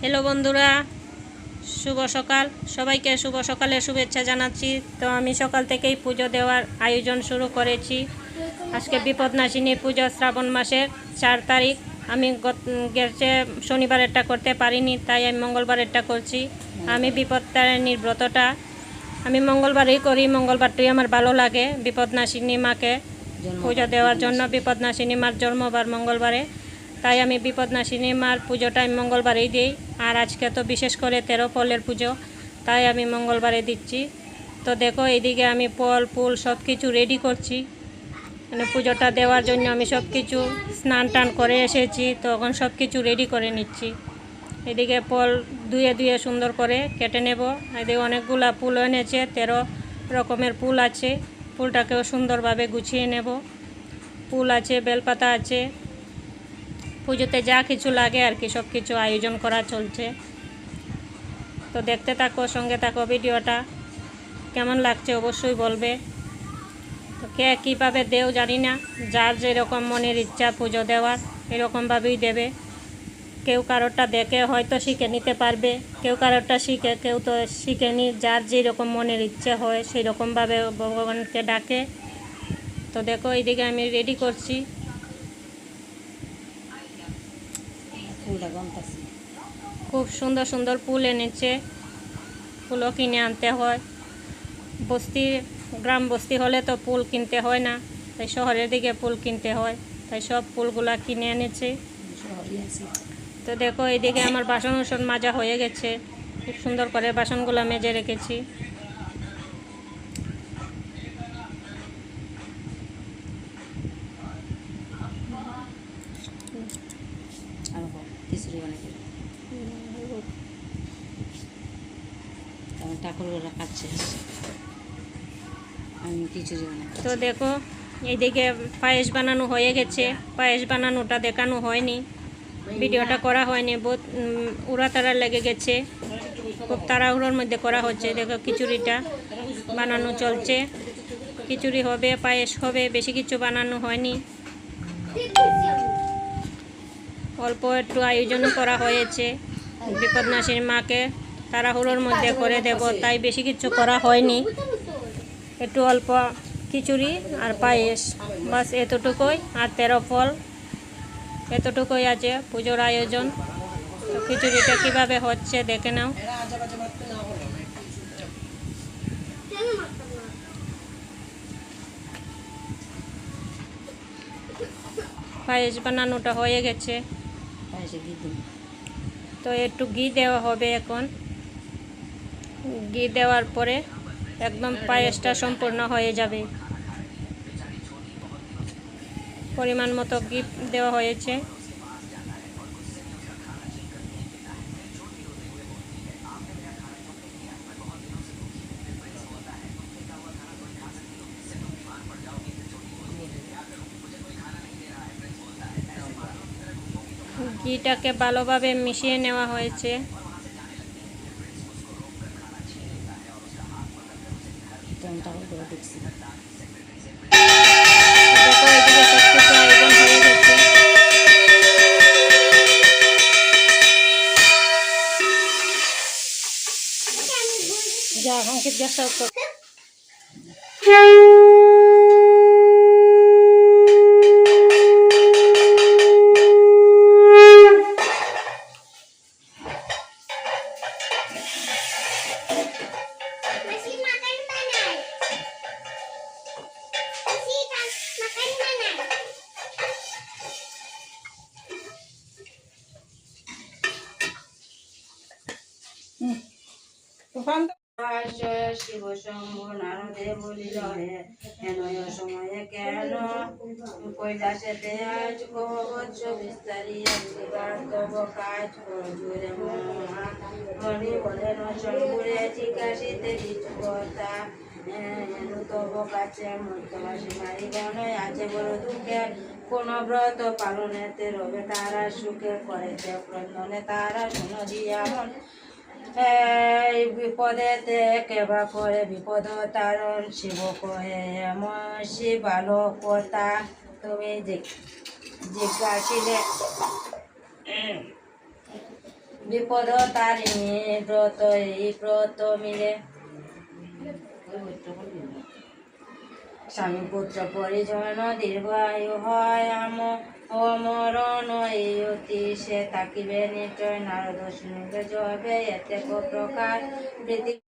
Hello বন্ধুরা, শুভ সকাল। সবাইকে শুভ সকালের শুভেচ্ছা জানাচ্ছি। তো আমি সকাল থেকেই পুজো দেওয়ার আয়োজন শুরু করেছি। আজকে বিপদনাশিনী পুজো, শ্রাবণ মাসের 4 তারিখ। আমি গেছে শনিবারেরটা করতে পারিনি, তাই আমি মঙ্গলবারেরটা করছি। আমি বিপদতারিণীর ব্রতটা আমি মঙ্গলবারেই করি। মঙ্গলবারটাই আমার ভালো লাগে বিপদনাশিনী মাকে পুজো দেওয়ার জন্য। বিপদনাশিনী মার জন্মবার মঙ্গলবারে, তাই আমি বিপদনাশিনী মার পুজোটা আমি মঙ্গলবারেই দিই। আর আজকে তো বিশেষ করে 13 ফলের পুজো, তাই আমি মঙ্গলবারে দিচ্ছি। তো দেখো, এইদিকে আমি ফল ফুল সব কিছু রেডি করছি। মানে পুজোটা দেওয়ার জন্য আমি সব কিছু স্নান টান করে এসেছি, তখন সব কিছু রেডি করে নিচ্ছি। এদিকে ফল ধুয়ে ধুয়ে সুন্দর করে কেটে নেব। এদিকে অনেকগুলা ফুল এনেছে, 13 রকমের ফুল আছে। ফুলটাকেও সুন্দরভাবে গুছিয়ে নেব। ফুল আছে, বেলপাতা আছে, পুজোতে যা কিছু লাগে আর কি, সব কিছু আয়োজন করা চলছে। তো দেখতে থাকো, সঙ্গে থাকো। ভিডিওটা কেমন লাগছে অবশ্যই বলবে। তো কে কীভাবে দেও জানি না, যার যেরকম মনের ইচ্ছা পুজো দেওয়ার এরকমভাবেই দেবে। কেউ কারোরটা দেখে হয়তো শিখে নিতে পারবে, কেউ কারোরটা শিখে, কেউ তো শিখেনি। যার যেরকম মনের ইচ্ছে হয় সেই রকমভাবে ভগবানকে ডাকে। তো দেখো, এইদিকে আমি রেডি করছি। খুব সুন্দর সুন্দর ফুল এনেছে। ফুলও কিনে আনতে হয়। গ্রাম বস্তি হলে তো ফুল কিনতে হয় না, তাই শহরের দিকে ফুল কিনতে হয়, তাই সব ফুলগুলা কিনে এনেছে। তো দেখো, এইদিকে আমার বাসন মাজা হয়ে গেছে। খুব সুন্দর করে বাসনগুলো মেজে রেখেছি। তো দেখো, এইদিকে পায়েস বানানো হয়ে গেছে। পায়েস বানানোটা দেখানো হয়নি, ভিডিওটা করা হয়নি। বহুত উড়াতাড়া লেগে গেছে, খুব তাড়াহুড়োর মধ্যে করা হচ্ছে। দেখো, খিচুড়িটা বানানো চলছে। খিচুড়ি হবে, পায়েস হবে, বেশি কিছু বানানো হয়নি। অল্প একটু আয়োজন করা হয়েছে। বিপদনাশিনী মাকে তাড়াহুড়োর মধ্যে করে দেব, তাই বেশি কিছু করা হয়নি। একটু অল্প খিচুড়ি আর পায়েস, বাস এতটুকুই। আর 13 ফল, এতটুকুই আছে পুজোর আয়োজন। তো খিচুড়িটা কীভাবে হচ্ছে দেখে নাও। পায়েস বানানোটা হয়ে গেছে। তো একটু ঘি দেওয়া হবে এখন। ঘি দেওয়ার পরে একদম পায়েসটা সম্পূর্ণ হয়ে যাবে। পরিমাণ মতো ঘি দেওয়া হয়েছে। ঘিটাকে ভালোভাবে মিশিয়ে নেওয়া হয়েছে। যা অঙ্কিত গ্যাসটা অফ কর। শিব শম্ভু নারদে বলিল হে হেনয় সময়ে কেন কৈলাসেতে আজ কবচ বিস্তারি তব কাজ জুড়ে মনি বলেন শম্ভুরে জিজ্ঞাসিতে কিছু কথা হেনু তব কাছে মধ্যবাসী মারিগণয় আছে বড় দুঃখে কোন ব্রত পালনেতে রবে তারা সুখে করেছে প্রন্দনে তারা শুনো দিয়া মন এই বিপদেতে কেবা করে বিপদ তারণ শিব কহে এমন ভালো কথা তুমি জিজ্ঞাসিলে বিপদ তারিণী ব্রত এই ব্রত মিলে স্বামী পুত্র পরিজন দীর্ঘায়ু হয় অমরণ এই অতি সে থাকিবে নিশ্চয় নারদ শুনিবে জবে এতে প্রকার